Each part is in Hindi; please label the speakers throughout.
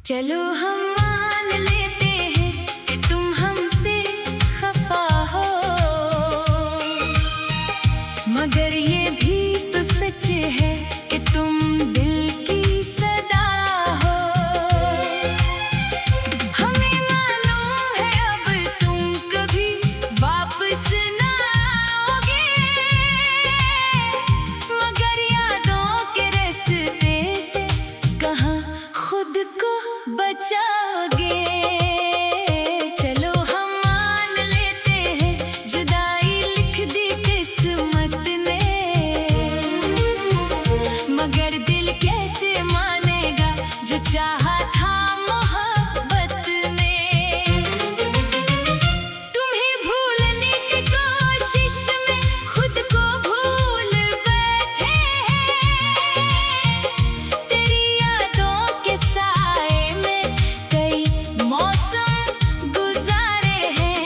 Speaker 1: चलो हम मान लेते हैं कि तुम हमसे खफा हो, मगर ये भी तो सच है कि तुम दिल की सदा हो। हमें मालूम है अब तुम कभी वापस ना आओगे, मगर यादों के रास्ते से कहाँ खुद को बचाओगे। चलो हम मान लेते हैं जुदाई लिख दी किस्मत ने, मगर दिल कैसे मानेगा जो चाहा था मोहब्बत ने। तुम्हें भूलने की कोशिश में खुद को भूल बैठे हैं, तेरी यादों के साए में कई मौसम गुजारे हैं।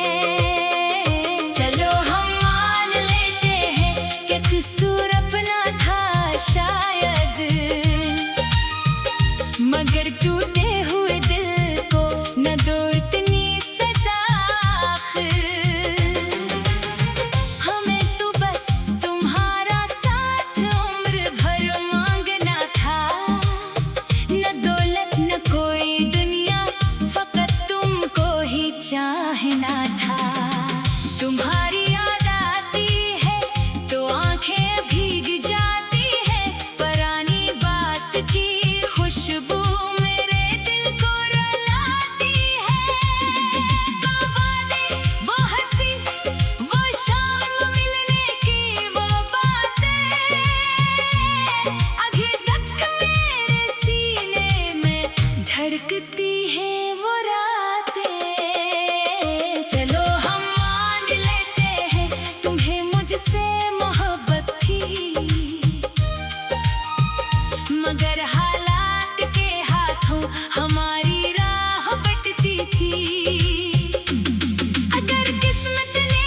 Speaker 1: चलो हम मान लेते हैं कि कसूर अपना था शायद, मगर टूटे हुए दिल को न दो इतनी सजा। हमें तो बस तुम्हारा साथ उम्र भर मांगना था, न दौलत न कोई दुनिया, फकत तुमको ही चाहना था। तुम्हारी याद आती है तो आंखें भीग जाती है, पुरानी बात की खुशबू मेरे दिल को रुलाती है। वो वादे, वो हंसी, वो शाम मिलने की वो बातें, अभी तक मेरे सीने में धड़कती है वो रातें। चलो हम मान लेते हैं तुम्हें मुझसे मोहब्बत थी, मगर हालात के हाथों हमारी राह बंटती थी। अगर किस्मत ने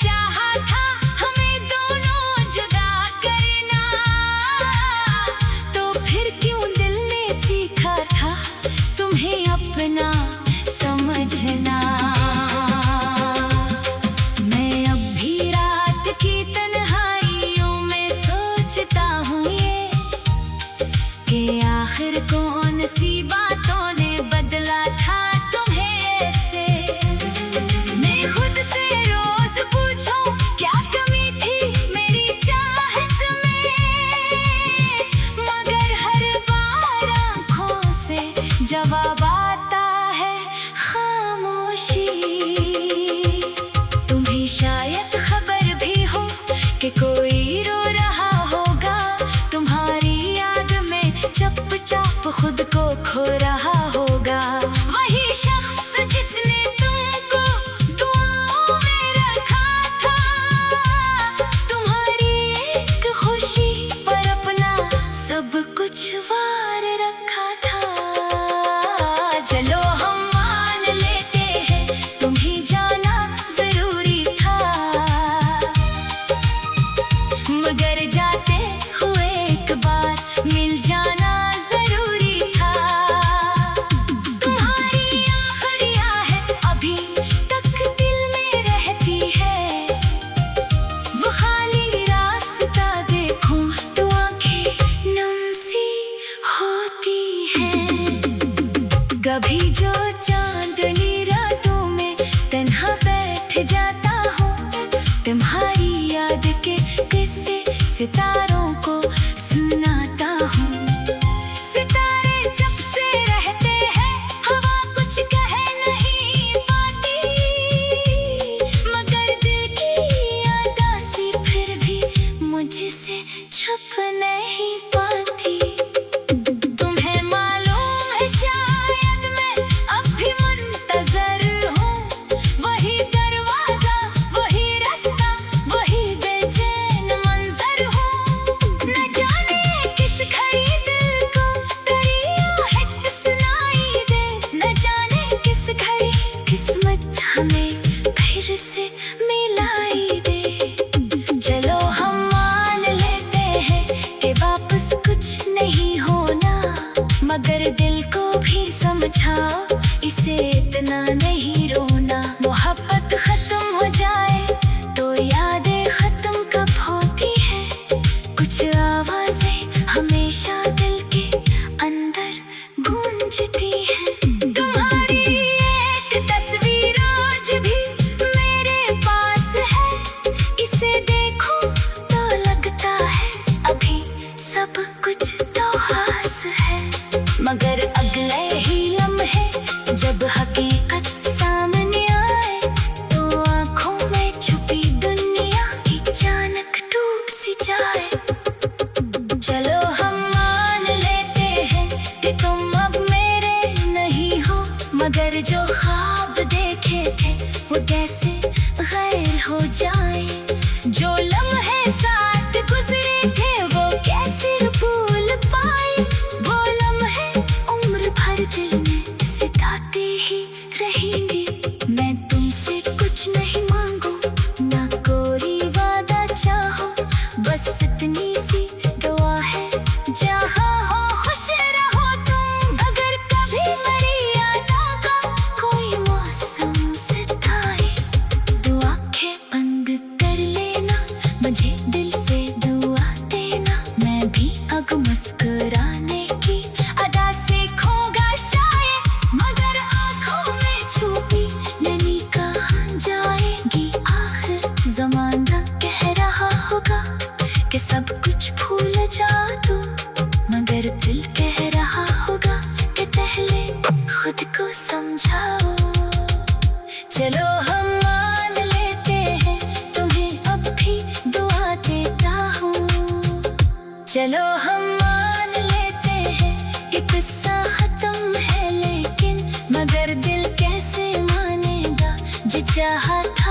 Speaker 1: चाहा था हमें दोनों जुदा करना, तो फिर क्यों दिल ने सीखा था तुम्हें अपना समझना। मैं अब भी रात की तन्हाइयों में सोचता हूँ ये, कि आखिर कौन सी बातों ने बदला था तुम्हें ऐसे। मैं खुद से रोज पूछूं क्या कमी थी मेरी चाहत में, मगर हर बार आँखों से जवाब आता है खामोशी। तुम्हें शायद खबर भी हो कि कोई रो रहा होगा तुम्हारी याद में, चुपचाप खुद को खो रहा होगा। वही शख्स जिसने तुमको दुआओं में रखा था, तुम्हारी एक खुशी पर अपना सब कुछ वार रखा था। चलो हम मान लेते हैं तुम्हें जाना जरूरी था, मगर जाते हुए एक बार मिल जाना जरूरी था। तुम्हारी आखिरी आहें अभी तक दिल में रहती है, वो खाली रास्ता देखूं तो आंखें नम सी होती हैं। कभी जो चांदनी रातों में तन्हा बैठ जाता हूँ, तुम्हारी याद के किस्से सितारों को सुनाता हूँ। सितारे जब से रहते हैं हवा कुछ कह नहीं पाती, मगर दिल की यादासी फिर भी मुझसे छुप नहीं पाती। तुम्हें मालूम है शायद मैं अब भी मुंतजर हूँ, वही दरवाजा, वही रास्ता, वही बेचैन मंजर हूँ। न जाने किस घड़ी दिल को तेरी आहट सुनाई दे, न जाने किस घड़ी किस्मत हमें फिर से मिलाई दे। चलो हम मान लेते हैं कि वापस कुछ नहीं होना, मगर दिल को भी समझ हो जाए। जो लम्हे साथ गुजरे थे वो कैसे भूल पाए। वो लम्हे उम्र भर दिल में सिताते ही रहेंगे। मैं तुमसे कुछ नहीं मांगू, ना कोई वादा चाहो, बस इतनी सी दुआ है जहाँ हो खुश रहो तुम। अगर कभी मेरी यादों का कोई मौसम सताए, तो आंखें बंद कर लेना, मुझे दिल से दुआ देना। मैं भी अब मुस्कुराने की अदा से खोगा शायद, मगर आंखों में छुपी नमी कहाँ जाएगी। आखिर ज़माना कह रहा होगा कि सब कुछ भूल जा तू, मगर दिल कह रहा होगा कि पहले खुद को समझाओ। चलो हम मान लेते हैं, तुम्हें अब भी दुआ देता हूँ। चलो हम मान लेते हैं कि किस्सा खत्म है, लेकिन मगर दिल कैसे मानेगा। जो चाहा था